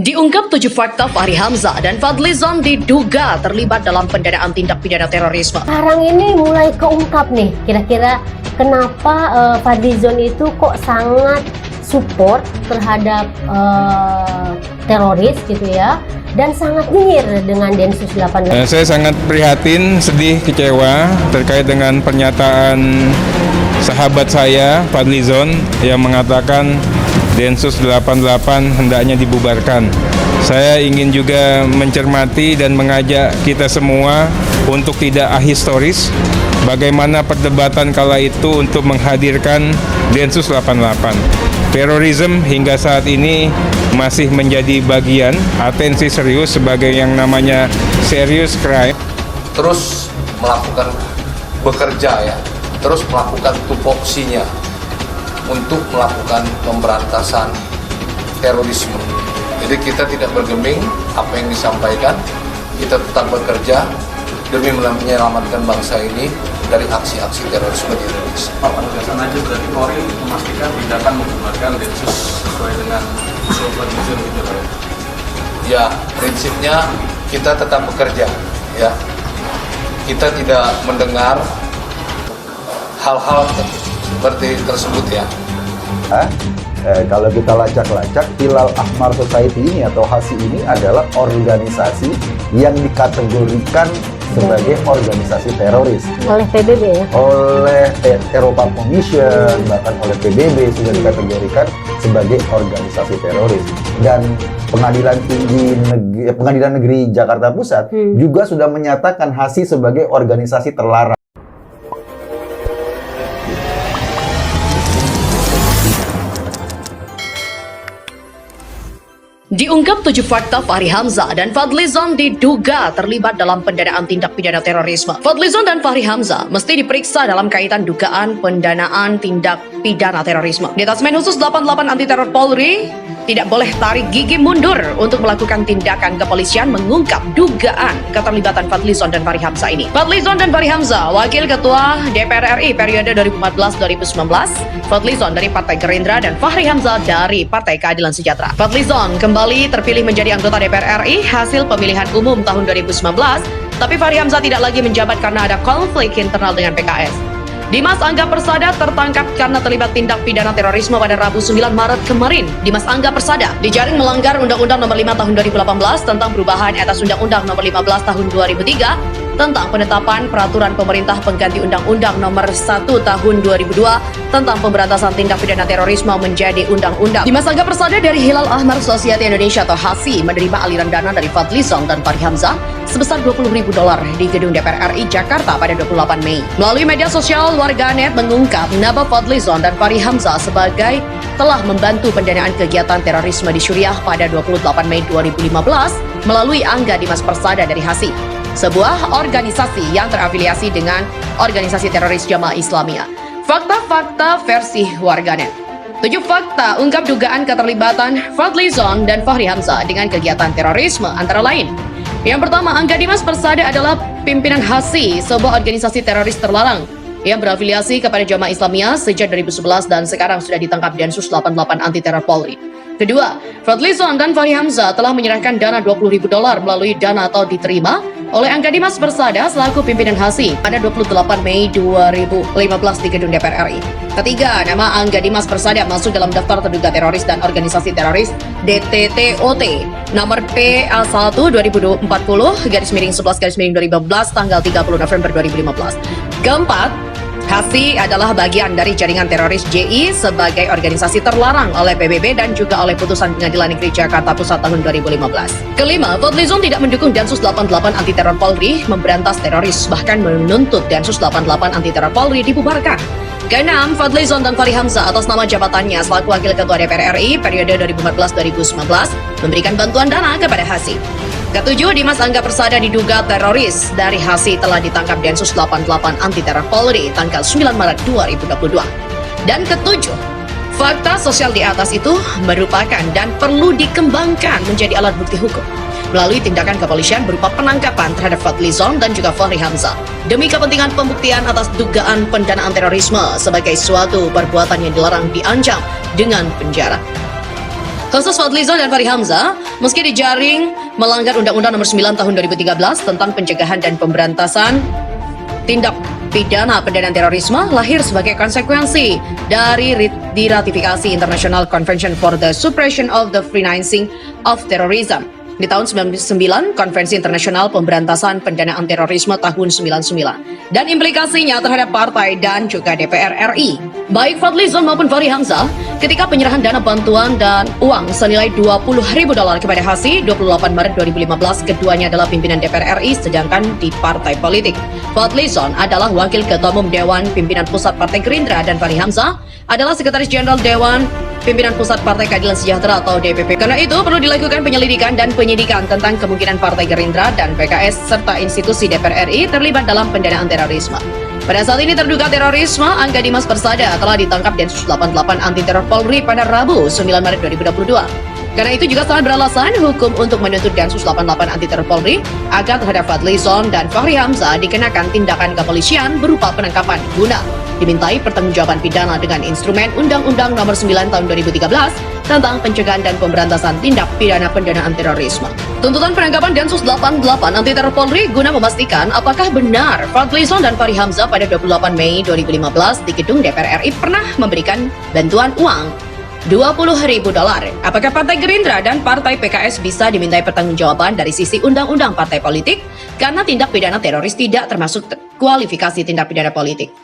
Diungkap 7 fakta Fahri Hamzah dan Fadlizon diduga terlibat dalam pendanaan tindak pidana terorisme. Sekarang ini mulai keungkap nih, kira-kira kenapa Fadlizon itu kok sangat support terhadap teroris gitu ya, dan sangat nyinyir dengan Densus 88. Saya sangat prihatin, sedih, kecewa terkait dengan pernyataan sahabat saya, Fadlizon, yang mengatakan Densus 88 hendaknya dibubarkan. Saya ingin juga mencermati dan mengajak kita semua untuk tidak ahistoris bagaimana perdebatan kala itu untuk menghadirkan Densus 88. Terorisme hingga saat ini masih menjadi bagian atensi serius sebagai yang namanya serious crime. Terus melakukan bekerja ya, terus melakukan tupoksinya untuk melakukan pemberantasan terorisme. Jadi kita tidak bergeming apa yang disampaikan, kita tetap bekerja demi menyelamatkan bangsa ini dari aksi-aksi terorisme di Indonesia. Pak, penegasan aja berarti Polri memastikan tidak akan membubarkan Densus sesuai dengan usul Fadlizon gitu Pak. Ya, prinsipnya kita tetap bekerja ya. Kita tidak mendengar hal-hal seperti tersebut ya. Kalau kita lacak-lacak, Hilal Ahmar Society ini atau HASI ini adalah organisasi yang dikategorikan sebagai organisasi teroris Oleh PBB ya? oleh Eropa Commission, bahkan oleh PBB sudah dikategorikan sebagai organisasi teroris. Dan Pengadilan Negeri Jakarta Pusat juga sudah menyatakan HASI sebagai organisasi terlarang. Diungkap 7 fakta Fahri Hamzah dan Fadlizon diduga terlibat dalam pendanaan tindak pidana terorisme. Fadlizon dan Fahri Hamzah mesti diperiksa dalam kaitan dugaan pendanaan tindak pidana terorisme. Detasmen Khusus 88 Anti Teror Polri tidak boleh tarik gigi mundur untuk melakukan tindakan kepolisian mengungkap dugaan keterlibatan Fadlizon dan Fahri Hamzah ini. Fadlizon dan Fahri Hamzah, Wakil Ketua DPR RI periode 2014-2019, Fadlizon dari Partai Gerindra dan Fahri Hamzah dari Partai Keadilan Sejahtera. Fadlizon kembali terpilih menjadi anggota DPR RI hasil pemilihan umum tahun 2019, tapi Fahri Hamzah tidak lagi menjabat karena ada konflik internal dengan PKS. Dimas Angga Persada tertangkap karena terlibat tindak pidana terorisme pada Rabu 9 Maret kemarin. Dimas Angga Persada dijaring melanggar Undang-Undang Nomor 5 Tahun 2018 tentang perubahan atas Undang-Undang Nomor 15 Tahun 2003 tentang penetapan peraturan pemerintah pengganti Undang-Undang Nomor 1 Tahun 2002 tentang pemberantasan tindak pidana terorisme menjadi undang-undang. Dimas Angga Persada dari Hilal Ahmar Society Indonesia atau HASI menerima aliran dana dari Fadlizon dan Fahri Hamzah sebesar $20.000 di gedung DPR RI Jakarta pada 28 Mei. Melalui media sosial, warganet mengungkap nama Fadlizon dan Fahri Hamzah sebagai telah membantu pendanaan kegiatan terorisme di Suriah pada 28 Mei 2015 melalui Angga Dimas Persada dari HASI, sebuah organisasi yang terafiliasi dengan organisasi teroris Jamaah Islamiyah. Fakta-fakta versi warganet. 7 fakta ungkap dugaan keterlibatan Fadlizon dan Fahri Hamzah dengan kegiatan terorisme antara lain. Yang pertama, Angga Dimas Persada adalah pimpinan HASI, sebuah organisasi teroris terlarang yang berafiliasi kepada Jamaah Islamiyah sejak 2011 dan sekarang sudah ditangkap Densus 88 Anti Teror Polri. Kedua, Fadlizon dan Fahri Hamzah telah menyerahkan dana $20.000 melalui dana atau diterima oleh Angga Dimas Persada selaku pimpinan HASI pada 28 Mei 2015 di gedung DPR RI. Ketiga, nama Angga Dimas Persada masuk dalam daftar terduga teroris dan organisasi teroris DTTOT nomor PA1 2040-11-2015 tanggal 30 November 2015. Keempat, HASI adalah bagian dari jaringan teroris JI sebagai organisasi terlarang oleh PBB dan juga oleh putusan Pengadilan Negeri Jakarta Pusat tahun 2015. Kelima, Fadlizon tidak mendukung Densus 88 Anti Teror Polri memberantas teroris, bahkan menuntut Densus 88 Anti Teror Polri dibubarkan. Keenam, Fadlizon dan Fahri Hamzah atas nama jabatannya selaku Wakil Ketua DPR RI periode 2014-2019 memberikan bantuan dana kepada HASI. Ketujuh, Dimas Angga Persada diduga teroris dari HASI telah ditangkap Densus 88 Anti Teror Polri tanggal 9 Maret 2022. Dan ketujuh, fakta sosial di atas itu merupakan dan perlu dikembangkan menjadi alat bukti hukum melalui tindakan kepolisian berupa penangkapan terhadap Fadlizon dan juga Fahri Hamzah demi kepentingan pembuktian atas dugaan pendanaan terorisme sebagai suatu perbuatan yang dilarang diancam dengan penjara. Khusus Fadlizon dan Fahri Hamzah, meski dijaring melanggar Undang-Undang Nomor 9 Tahun 2013 tentang pencegahan dan pemberantasan tindak pidana pendanaan terorisme, lahir sebagai konsekuensi dari diratifikasi International Convention for the Suppression of the Financing of Terrorism. Di tahun 99, Konvensi Internasional Pemberantasan Pendanaan Terorisme tahun 99, dan implikasinya terhadap partai dan juga DPR RI. Baik Fadlizon maupun Fahri Hamzah, ketika penyerahan dana bantuan dan uang senilai $20.000 kepada Hasi 28 Maret 2015, keduanya adalah pimpinan DPR RI sedangkan di partai politik. Fadlizon adalah Wakil Ketua Umum Dewan Pimpinan Pusat Partai Gerindra dan Fahri Hamzah adalah Sekretaris Jenderal Dewan Pimpinan Pusat Partai Keadilan Sejahtera atau DPP. Karena itu perlu dilakukan penyelidikan dan penyidikan tentang kemungkinan Partai Gerindra dan PKS serta institusi DPR RI terlibat dalam pendanaan terorisme. Pada saat ini terduga terorisme Angga Dimas Persada telah ditangkap Densus 88 Anti Teror Polri pada Rabu 9 Maret 2022. Karena itu juga sangat beralasan hukum untuk menuntut Densus 88 Anti Teror Polri agar terhadap Fadlizon dan Fahri Hamzah dikenakan tindakan kepolisian berupa penangkapan guna dimintai pertanggungjawaban pidana dengan instrumen Undang-Undang Nomor 9 Tahun 2013 tentang pencegahan dan pemberantasan tindak pidana pendanaan terorisme. Tuntutan penangkapan Densus 88 Anti Teror Polri guna memastikan apakah benar Fadlizon dan Fahri Hamzah pada 28 Mei 2015 di gedung DPR RI pernah memberikan bantuan uang $20.000. Apakah Partai Gerindra dan Partai PKS bisa dimintai pertanggungjawaban dari sisi undang-undang partai politik karena tindak pidana teroris tidak termasuk kualifikasi tindak pidana politik?